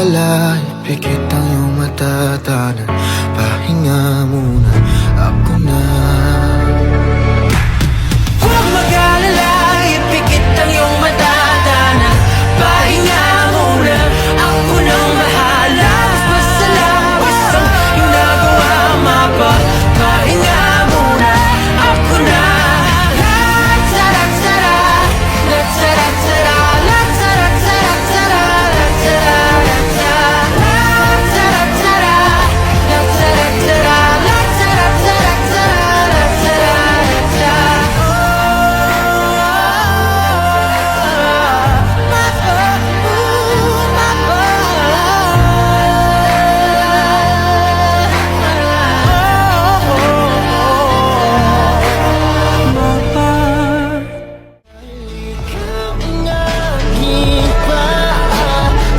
mag-alala, ipikit ang iyong matatanan. Pahinga muna, ako na. Huwag mag-alala, ipikit ang iyong matatanan. Pahinga muna, ako nang bahala. Basta labas ang ginagawa mapa. Pahinga muna, ako na.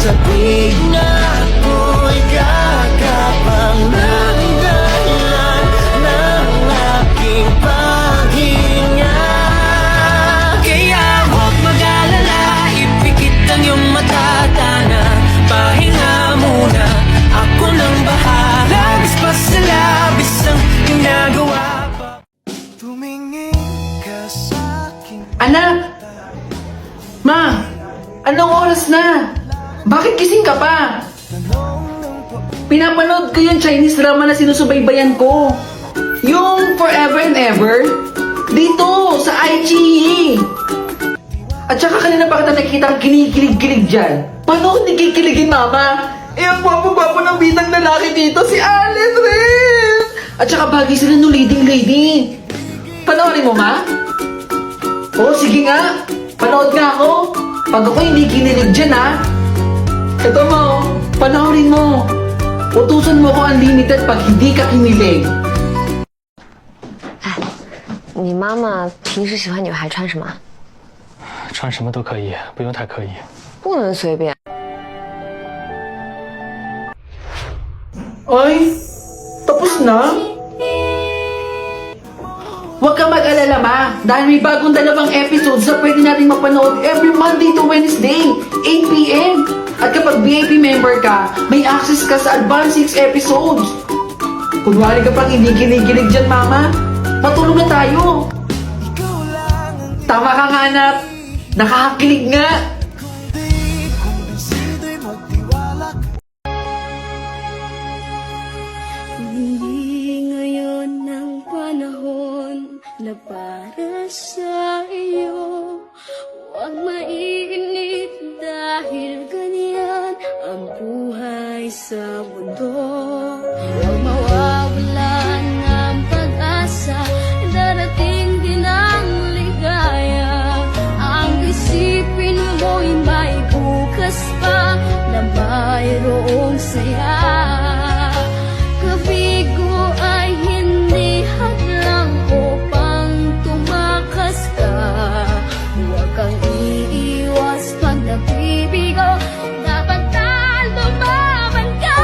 Sabihin na ako'y kakapang ng dahilan ng aking paghinga. Kaya huwag mag-alala, ipikit ang iyong matatana. Pahinga muna, ako nang bahala. Labis pa sa labis ang ginagawa pa. Tumingin ka sa'kin. Anak! Ma! Anong oras na? Bakit gising ka pa? Pinapanood ko yung Chinese drama na sinusubaybayan ko. Yung Forever and Ever. Dito, sa iQIYI. At saka kanina pa kita nakikita kinikilig-kilig dyan. Paano kung nakikiligin, Mama? Eh, ang gwapo-gwapo ng bitang lalaki dito, si Allen rin! At saka bagay sila no leading lady. Panoorin mo, Ma? Oo, sige nga. Panood nga ako. Pag ako hindi kinilig dyan, ha? Ito mo, panoorin mo. Utusan mo ko unlimited pag hindi ka kinilig.哎，你妈妈平时喜欢女孩穿什么？穿什么都可以，不用太刻意。不能随便。 Ay, tapos na? Huwag kang mag-alala, Ma. Dahil may bagong dalawang episodes na pwede nating mapanood every Monday to Wednesday, 8 p.m. At kapag VIP member ka, may access ka sa advanced 6 episodes. Kunwari ka pang hindi kinikilig dyan, Mama. Matulog na tayo. Tama ka nga, anak. Nakakakilig nga. Hindi ngayon ang panahon na para sa iyo. Huwag mainit dahil ganyan ang buhay sa mundo. Huwag mawawalan ng pag-asa, darating din ang ligaya. Ang isipin mo'y may bukas pa na mayroong saya. Kabigo ay hindi hadlang upang tumakas ka. Huwag kang iiwas pag nabibigo, dapat na lumaban ka.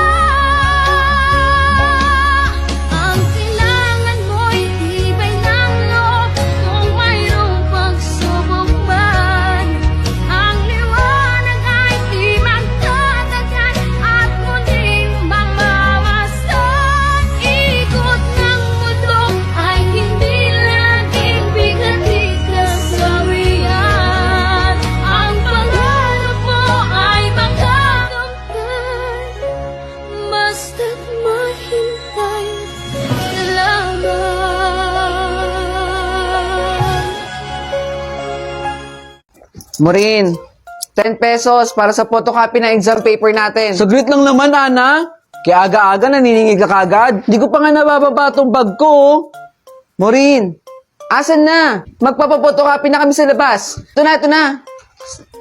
Ang kailangan mo'y tibay ng loob kung mayroong pagsubok man. Ang liwanag ay di magtatagal at muling mamamasdan. Ikot ng mundo ay hindi laging bigat-bigat kasawian. Ang pangarap mo ay magtagumpay, basta't mahintay lamang. Maureen, 10 pesos para sa photocopy ng exam paper natin. Saglit lang naman, Ana. Kaya aga-aga naniningil ka kagad. Di ko pa nga nabababa tong bag ko. Maureen, asan na? Magpapapotocopy na kami sa labas. Ito na.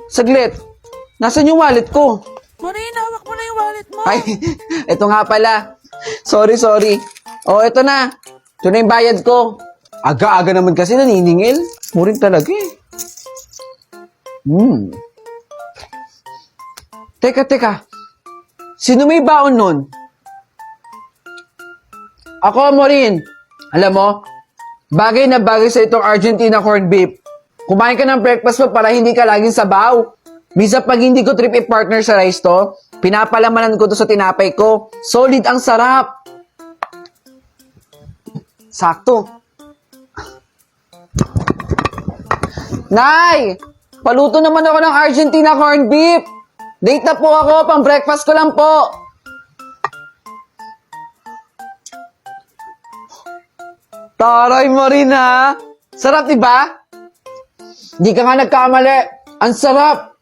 Saglit. Nasaan yung wallet ko? Maureen, hawak mo na yung wallet mo. Ay, ito nga pala. Sorry. Oh, ito na. Ito na yung bayad ko. Aga-aga naman kasi naniningil. Maureen talaga eh. Teka. Sino may baon nun? Ako, Maureen. Alam mo, bagay na bagay sa itong Argentina corned beef. Kumain ka ng breakfast mo para hindi ka laging sabaw. Misa pag hindi ko trip i-partner sa rice to, Pinapalamanan ko to sa tinapay ko. Solid ang sarap. Sakto. Nay! Paluto naman ako ng Argentina corned beef. Date na po ako, pang breakfast ko lang po. Taray mo rin ha. Sarap diba? Di ka nga nagkamali. Ang sarap.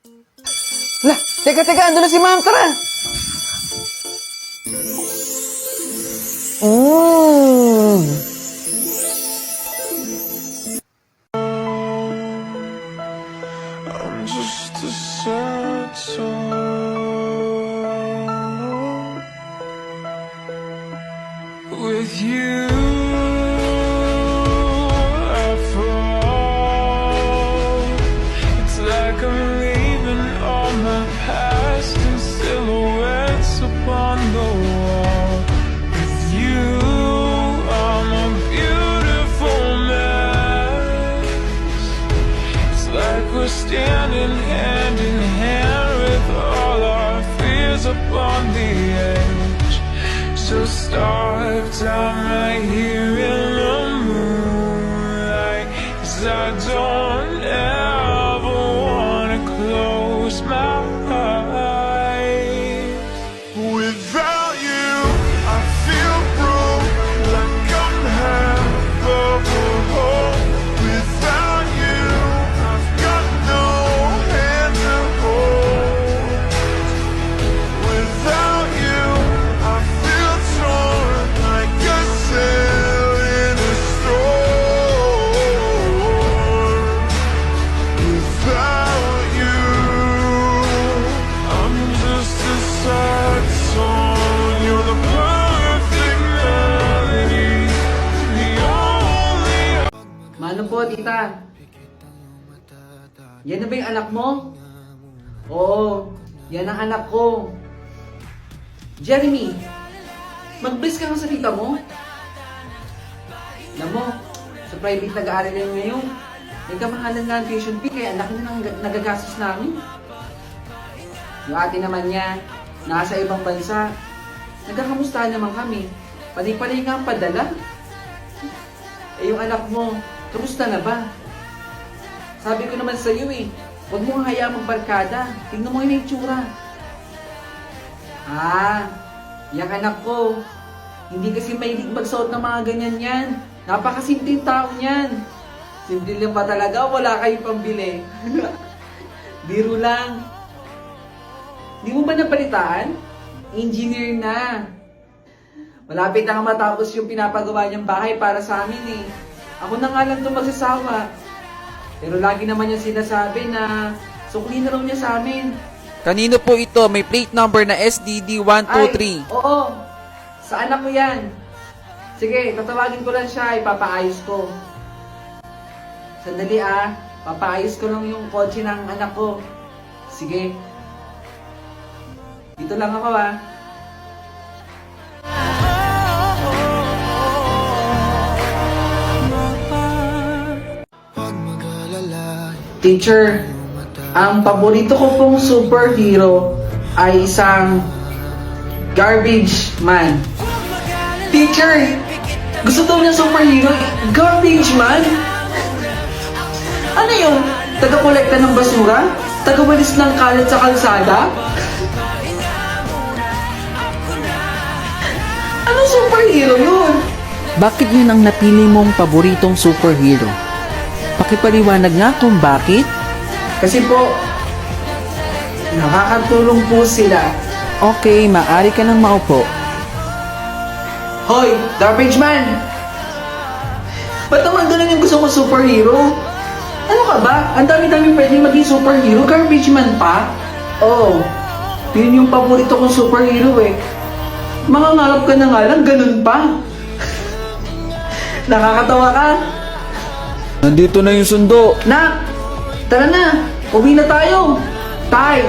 Lah, teka, ando na si ma'am, tara. I'm just a sad song with you. I fall. It's like I'm leaving all my past in silhouettes upon the wall. With you, I'm a beautiful mess. It's like we're standing hand in hand with all our fears upon the edge. So starved, I'm right here in the moonlight. 'Cause I don't ever wanna close my eyes. Without you, I feel broke, like I'm half of a whole. Without you, I've got no hand to hold. Without you, I feel torn like a sail in a storm. Without you, I'm just a sad song. You're the perfect melody, the only. Mano po, tita? Yan na ba yung anak mo? Oo, yan ang anak ko. Jeremy, mag-bless ka nga sa tita mo. Alam mo, sa private nag-aaral yan ngayon. May kamahalan nga ang tuition fee, kaya ang laki na nagagastos namin. Yung ate naman niya, nasa ibang bansa. Nagkakamustahan naman kami. Panay-panay nga ang padala. Eh yung anak mo, kamusta na ba? Sabi ko naman sa iyo huwag mo hayaan magbarkada. Tingnan mo yung itsura. Yung anak ko, hindi kasi mahilig magsuot ng mga ganyan yan. Napakasimpleng tao niyan. Simple lang ba talaga? Wala kayong pambili. Biro lang. Di mo ba napalitaan? Engineer na. Malapit na nga matapos yung pinapagawa niyang bahay para sa amin Ako na nga lang itong magsasawa. Pero lagi naman niya sinasabi na sukli na raw niya sa amin. Kanino po ito? May plate number na SDD123. Oo. Sa anak ko yan. Sige, tatawagin ko lang siya. Ipapaayos ko. Sandali papaayos ko lang yung kotse ng anak ko. Sige. Dito lang ako Huwag mag-alala. Teacher, ang paborito ko pong superhero ay isang garbage man. Teacher, gusto daw niya superhero, garbage man? Ano yung taga-kolekta ng basura? Taga-walis ng kalat sa kalsada? Anong superhero yun? Bakit yun ang napili mong paboritong superhero? Pakipaliwanag nga kung bakit? Kasi po, nakakatulong po sila. Okay, maaari ka nang maupo. Hoy, garbage man! Ba't naman ganun yung gusto ko superhero? Ano ka ba? Ang dami-dami pwede maging superhero, garbage man pa? Oo, yun yung paborito kong superhero Mga ngalap ka na nga lang, ganun pa. Nakakatawa ka? Nandito na yung sundo. Nak, tara na, uwi na tayo. Tay!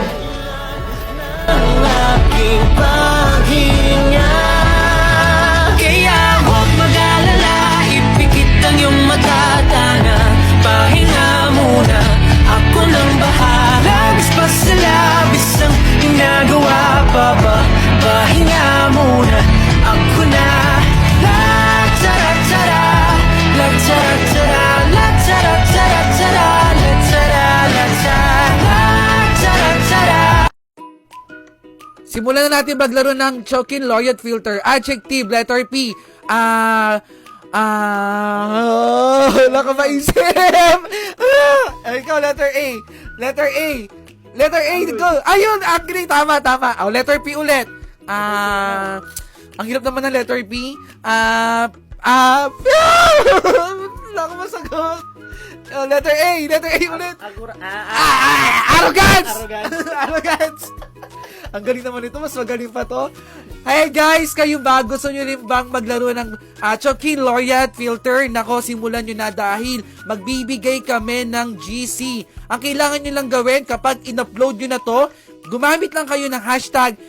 Kaya huwag mag-alala, ipikit ang iyong mata, tana, pahinga muna. Ako nang bahala, labis pa sa labis ang ginagawa pa. pa ba? Pahinga muna, ako na. La tara tara, la tara tara, la tara tara tara, la tara la tara, la tara tara. Simulan na natin maglaro ng Chokin Laureate Filter. Adjective, letter P. Wala ka maisip. Ikaw, letter A. Letter A. Letter A, go. Ayun, agree. Tama. Oh, letter P ulit. Ang hirap naman ng letter P. Wala ka masagot. Oh, letter A ulit. Arrogance! Arrogance! Ang galing naman ito, mas magaling pa to. Hey guys, kayo ba? Gusto nyo rin bang maglaro ng Chokin Laureate Filter? Nako, simulan nyo na dahil magbibigay kami ng GC. Ang kailangan nyo lang gawin kapag in-upload nyo na to, gumamit lang kayo ng hashtag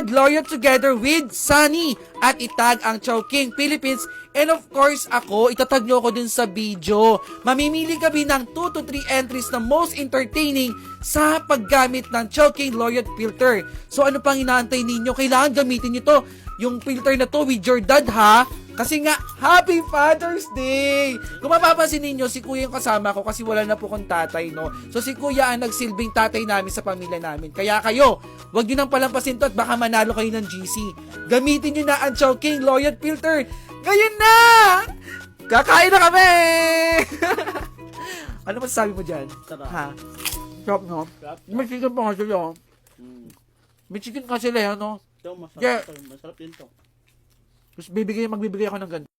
Laureate together with Sunny at itag ang Chowking Philippines. And of course, ako, itatag nyo ako dun sa video. Mamimili kami ng 2 to 3 entries na most entertaining sa paggamit ng Chowking Laureate Filter. So ano pang inaantay ninyo? Kailangan gamitin nyo to. Yung filter na to with your dad, ha? Kasi nga, Happy Father's Day! Kung mapapansin ninyo, si Kuya yung kasama ko kasi wala na po kong tatay, no? So si Kuya ang nagsilbing tatay namin sa pamilya namin. Kaya kayo, wag nyo nang palampasin to at baka manalo kayo ng GC. Gamitin nyo na ang Chowking Laureate Filter. Ngayon na! Kakain na kami! Ano masasabi mo dyan? Ha? Sarap, no? May chicken pa nga sila. May chicken ka sila, no? Ito, masarap, Yeah. masarap din to. Magbibigay ako ng ganito.